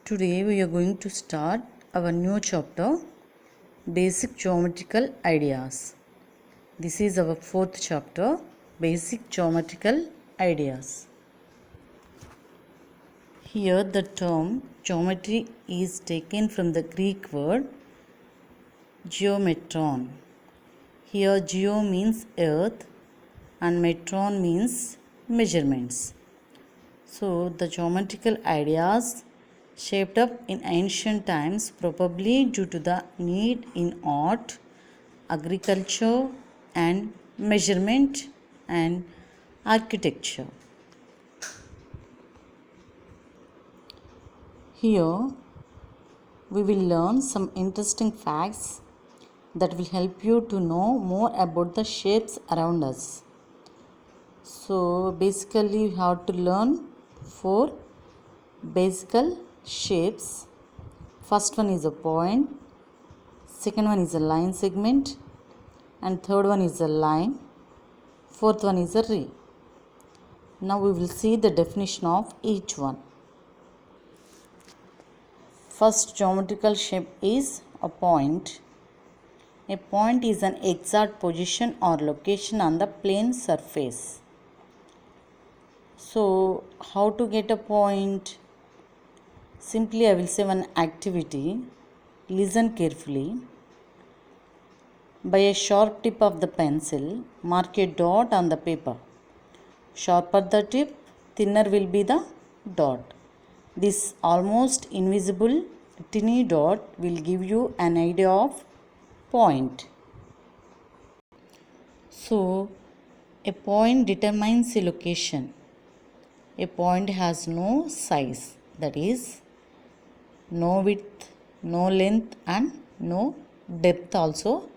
Today we are going to start our new chapter, Basic Geometrical Ideas. This is our fourth chapter, Basic Geometrical Ideas. Here the term geometry is taken from the Greek word geometron. Here geo means earth and metron means measurements. So the geometrical ideas shaped up in ancient times, probably due to the need in art, agriculture, and measurement and architecture. Here we will learn some interesting facts that will help you to know more about the shapes around us. So basically you have to learn 4 basic shapes. First one is a point, second one is a line segment, and third one is a line, fourth one is a ray. Now we will see the definition of each one. First geometrical shape is a point. A point is an exact position or location on the plane surface. So how to get a point? Simply I will say one activity. Listen carefully. By a sharp tip of the pencil, mark a dot on the paper. Sharper the tip, thinner will be the dot. This almost invisible tiny dot will give you an idea of point. So, a point determines a location. A point has no size, that is, no width, no length, and no depth also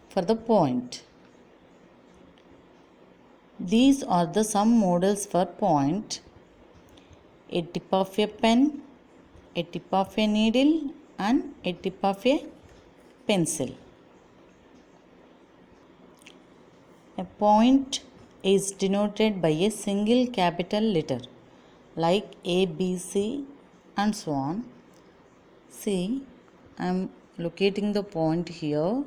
for the point. These are the some models for point: a tip of a pen, a tip of a needle, and a tip of a pencil. A point is denoted by a single capital letter like A, B, C, and so on. See, I am locating the point here.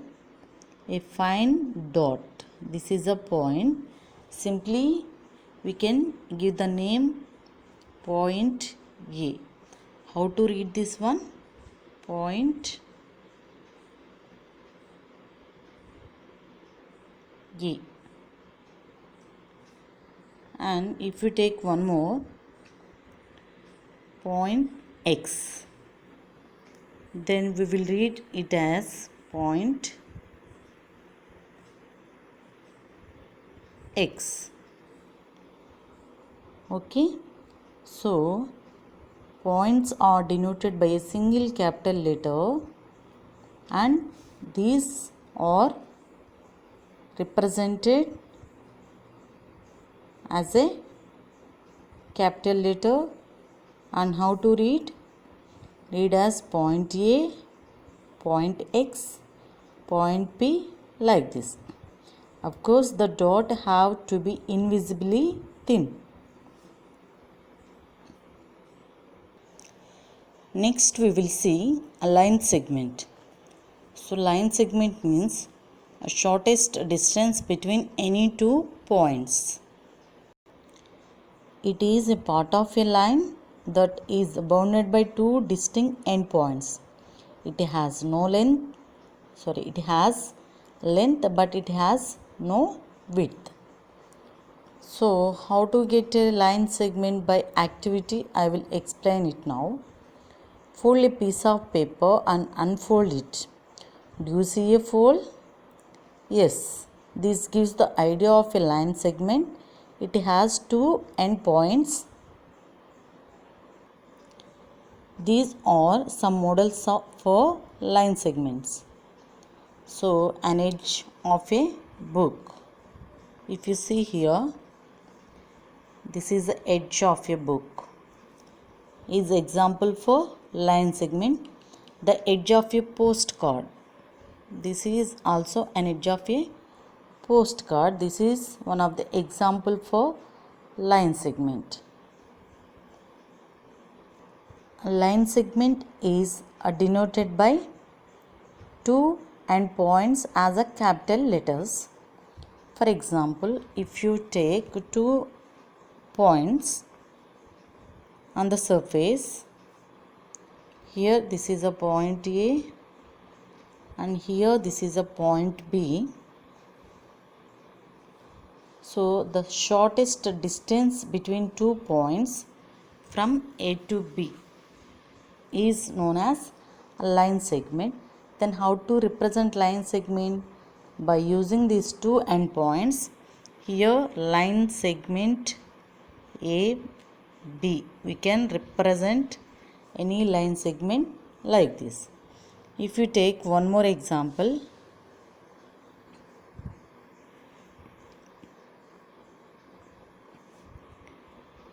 A fine dot. This is a point. Simply we can give the name point A. How to read this one? Point A. And if we take one more, point X, then we will read it as point X. Okay, so points are denoted by a single capital letter, and these are represented as a capital letter. And how to read? Read as point A, point X, point P, like this. Of course, the dot have to be invisibly thin. Next we will see a line segment. So line segment means a shortest distance between any two points. It is a part of a line that is bounded by two distinct endpoints. It has it has length, but it has no width. So how to get a line segment by activity? I will explain it now. Fold a piece of paper and unfold it. Do you see a fold? Yes, this gives the idea of a line segment. It has two endpoints. These are some models for line segments. So, an edge of a book. If you see here, this is the edge of a book. Is example for line segment. The edge of a postcard. This is also an edge of a postcard. This is one of the example for line segment. line segment is denoted by two endpoints as a capital letters. For example, if you take 2 points on the surface, here this is a point A and here this is a point B. So the shortest distance between 2 points from A to B is known as a line segment. Then how to represent line segment? By using these two endpoints. Here line segment A, B. We can represent any line segment like this. If you take one more example,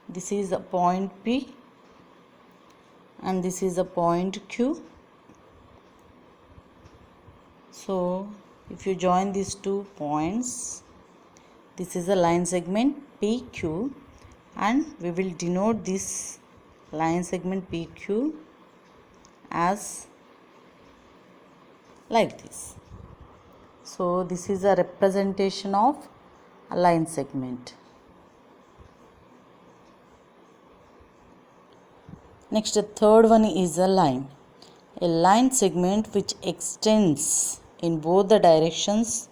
this is a point P and this is a point Q. So if you join these 2 points, this is a line segment PQ, and we will denote this line segment PQ as like this. So this is a representation of a line segment. Next, the third one is a line. A line segment which extends in both the directions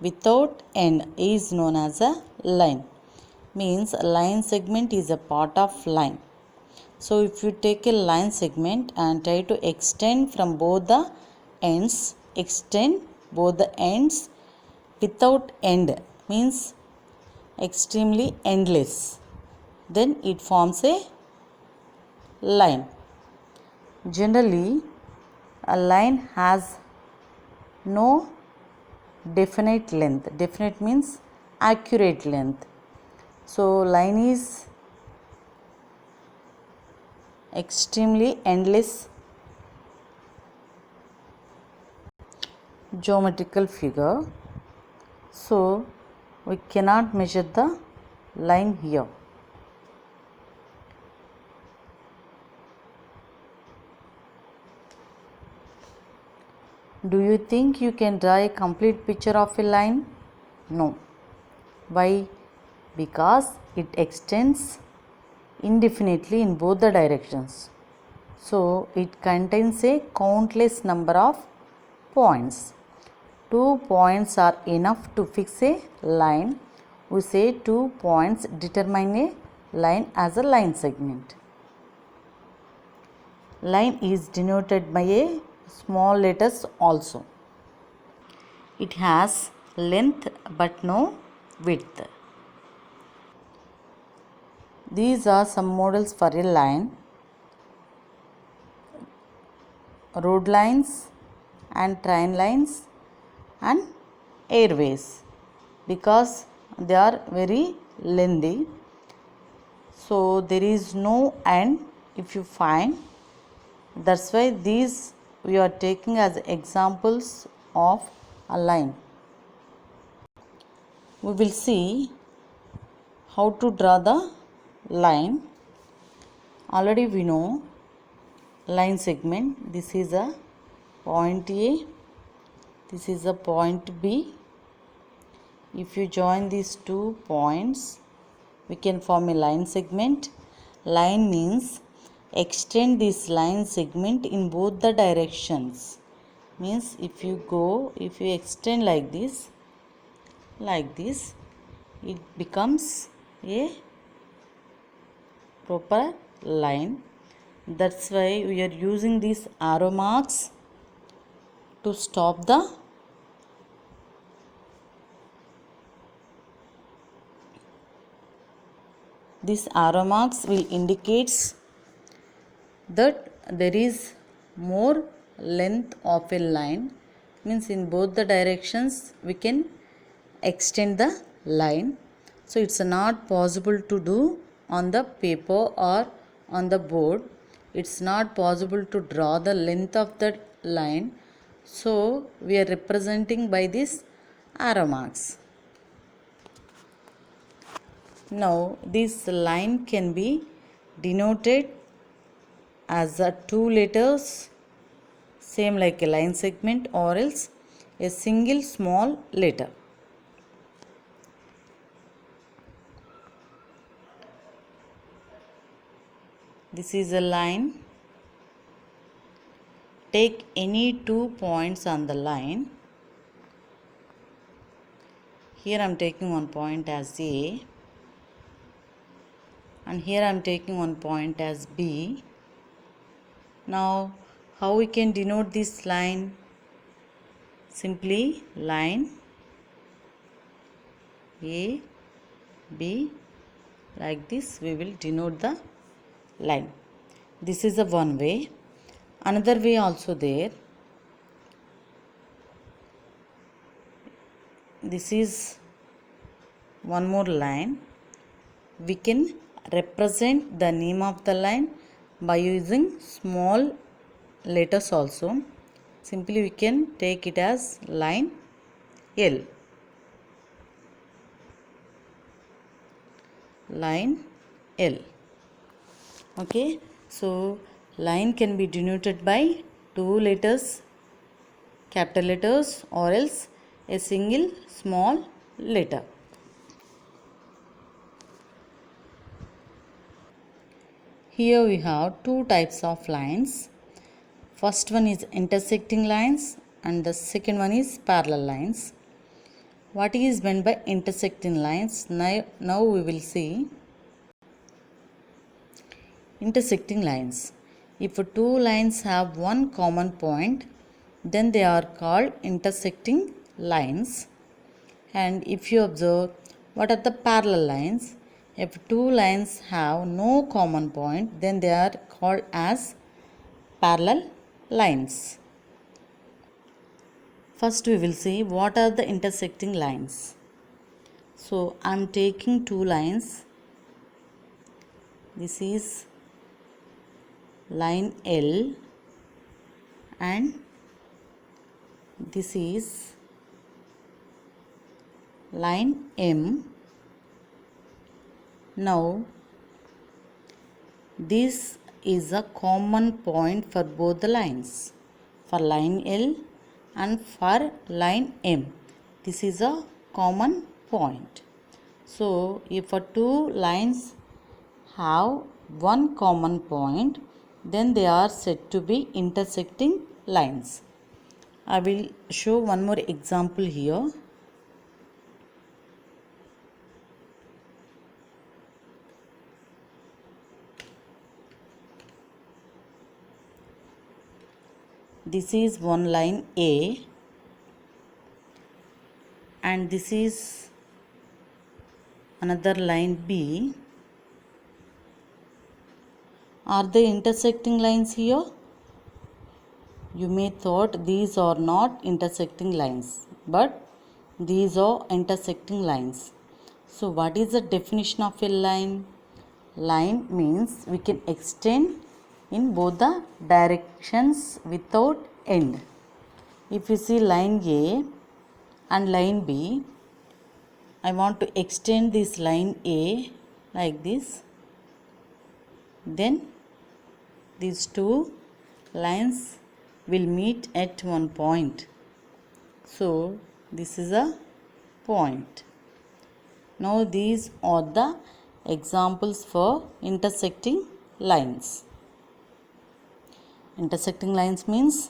without end is known as a line. Means a line segment is a part of line. So if you take a line segment and try to extend from both the ends, extend both the ends without end, means extremely endless, then it forms a line. Generally, a line has no definite length. Definite means accurate length. So line is extremely endless geometrical figure. So we cannot measure the line here. Do you think you can draw a complete picture of a line? No. Why? Because it extends indefinitely in both the directions. So it contains a countless number of points. 2 points are enough to fix a line. We say 2 points determine a line as a line segment. Line is denoted by a small letters also. It has length but no width. These are some models for a line. Road lines and train lines and airways, because they are very lengthy. So there is no end if you find. That's why these we are taking as examples of a line. We will see how to draw the line. Already we know line segment. This is a point A, this is a point B. If you join these 2 points, we can form a line segment. Line means extend this line segment in both the directions. Means if you extend like this, it becomes a proper line. That's why we are using these arrow marks to stop the these arrow marks will indicates that there is more length of a line. Means in both the directions we can extend the line. So it's not possible to do on the paper or on the board. It's not possible to draw the length of the line. So we are representing by this arrow marks. Now this line can be denoted as a two letters, same like a line segment, or else a single small letter. This is a line. Take any 2 points on the line. Here I am taking one point as A, and here I am taking one point as B. Now how we can denote this line? Simply line A, B, like this we will denote the line. This is the one way. Another way also there. This is one more line. We can represent the name of the line by using small letters also. Simply we can take it as line L. Line L. Okay, so line can be denoted by two letters, capital letters, or else a single small letter. Here we have two types of lines. First one is intersecting lines and the second one is parallel lines. What is meant by intersecting lines? Now we will see. Intersecting lines. If two lines have one common point, then they are called intersecting lines. And if you observe, what are the parallel lines? If two lines have no common point, then they are called as parallel lines. First we will see what are the intersecting lines. So I am taking two lines. This is line L and this is line M. Now this is a common point for both the lines, for line L and for line M. This is a common point. So if two lines have one common point, then they are said to be intersecting lines. I will show one more example here. This is one line A and this is another line B. Are they intersecting lines here? You may thought these are not intersecting lines, but these are intersecting lines. So what is the definition of a line? Line means we can extend in both the directions without end. If you see line A and line B, I want to extend this line A like this. Then these two lines will meet at one point. So this is a point. Now these are the examples for intersecting lines. Intersecting lines means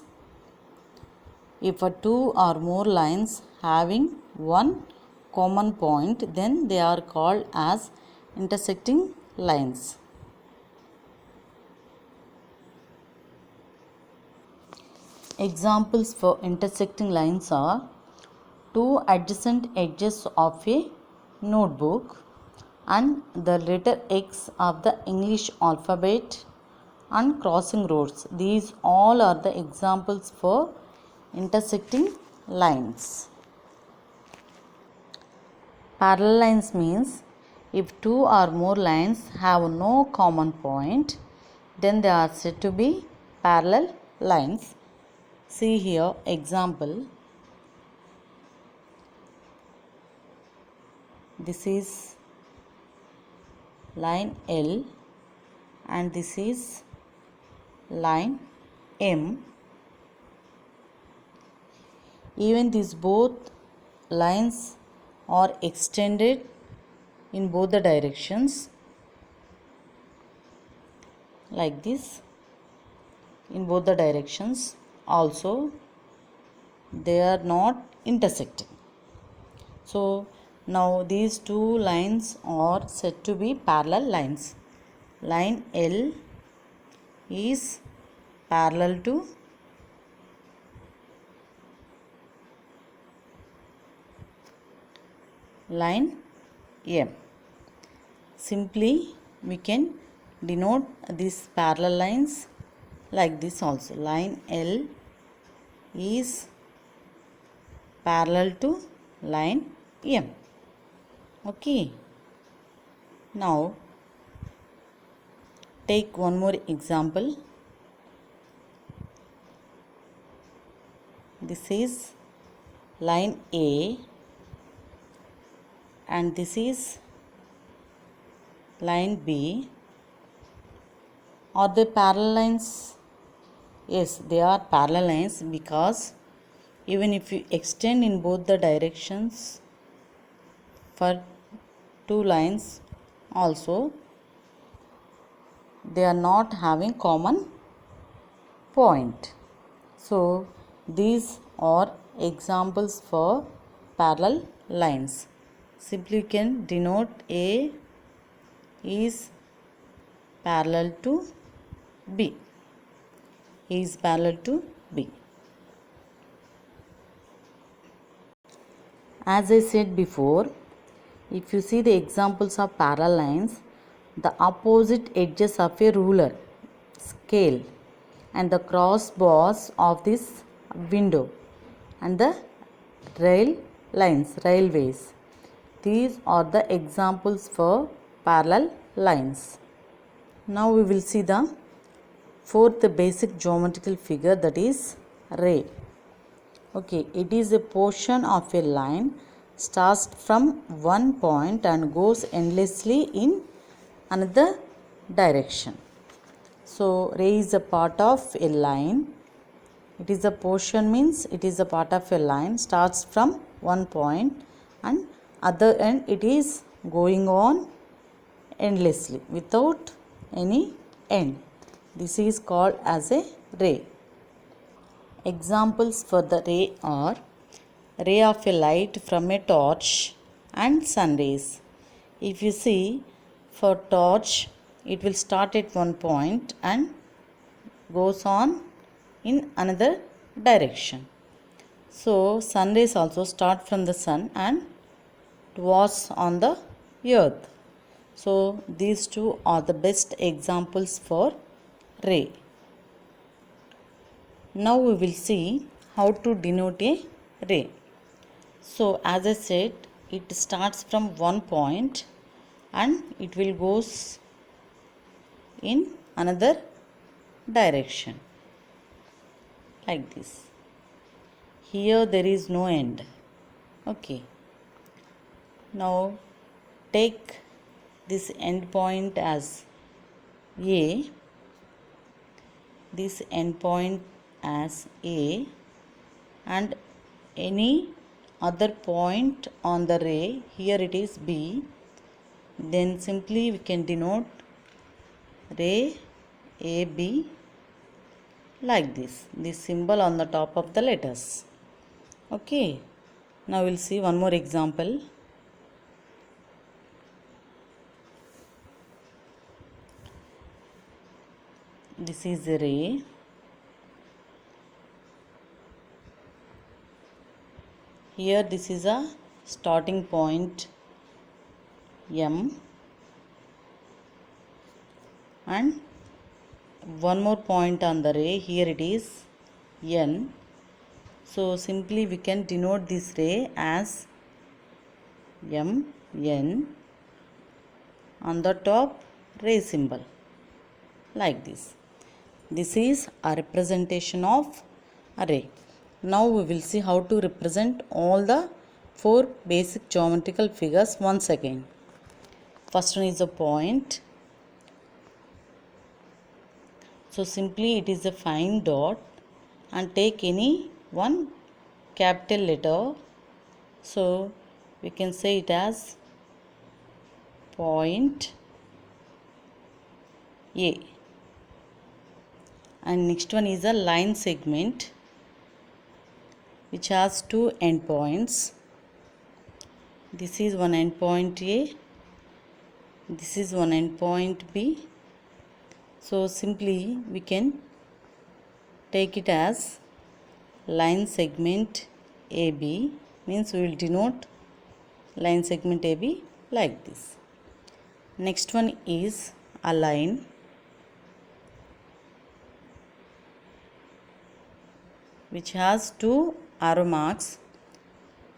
if two or more lines having one common point, then they are called as intersecting lines. Examples for intersecting lines are two adjacent edges of a notebook and the letter X of the English alphabet and crossing roads. These all are the examples for intersecting lines. Parallel lines means if two or more lines have no common point, then they are said to be parallel lines. See here example. This is line L and this is line M. Even these both lines are extended in both the directions like this, in both the directions. Also they are not intersecting. So now these two lines are said to be parallel lines. Line L is parallel to line M. Simply we can denote these parallel lines like this also. Line L is parallel to line M. Okay. Now take one more example. This is line A and this is line B. Are they parallel lines? Yes, they are parallel lines, because even if you extend in both the directions for two lines also, they are not having common point. So these are examples for parallel lines. Simply you can denote A is parallel to B. A is parallel to B. As I said before, if you see the examples of parallel lines, the opposite edges of a ruler, scale, and the crossbars of this window, and the railways. These are the examples for parallel lines. Now we will see the fourth basic geometrical figure, that is ray. Okay, it is a portion of a line starts from one point and goes endlessly in another direction. So ray is a part of a line. It is a portion, means it is a part of a line, starts from one point and other end it is going on endlessly without any end. This is called as a ray. Examples for the ray are ray of a light from a torch and sun rays. If you see, for torch it will start at one point and goes on in another direction. So sun rays also start from the sun and was on the earth. So these two are the best examples for ray. Now we will see how to denote a ray. So as I said, it starts from one point and it will goes in another direction like this. Here there is no end. Okay. Now take this end point as A, this end point as A, and any other point on the ray, here it is B, then simply we can denote ray AB like this symbol on the top of the letters. Okay, now we'll see one more example. This is a ray. Here this is a starting point M and one more point on the ray, here it is N. So simply we can denote this ray as MN, on the top ray symbol like this. This is a representation of a ray. Now we will see how to represent all the four basic geometrical figures once again. First one is a point. So simply it is a fine dot, and take any one capital letter. So we can say it as point A. And next one is a line segment which has two endpoints. This is one endpoint A, this is one endpoint B. So simply we can take it as line segment AB, means we will denote line segment AB like this. Next one is a line which has two arrow marks.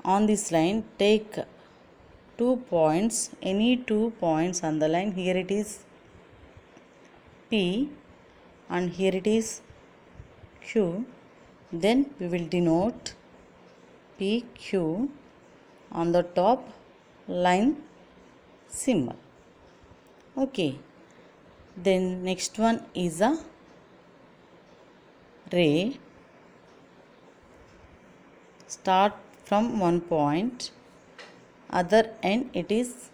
On this line, take 2 points, any 2 points on the line. Here it is P and here it is Q. Then we will denote PQ on the top line symbol. Okay. Then next one is a ray. Start from one point, other end it is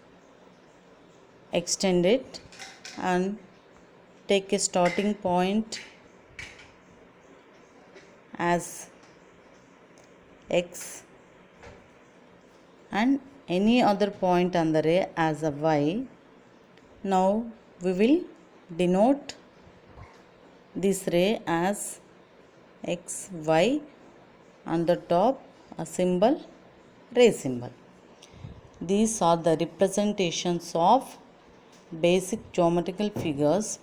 extended, and take a starting point as X and any other point on the ray as a Y. Now we will denote this ray as XY, on the top a symbol, ray symbol. These are the representations of basic geometrical figures.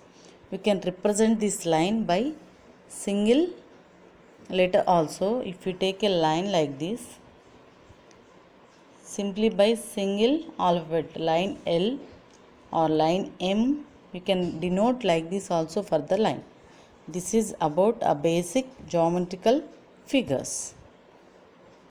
We can represent this line by single letter also. If you take a line like this, simply by single alphabet, line L or line M, you can denote like this also for the line. This is about a basic geometrical figures.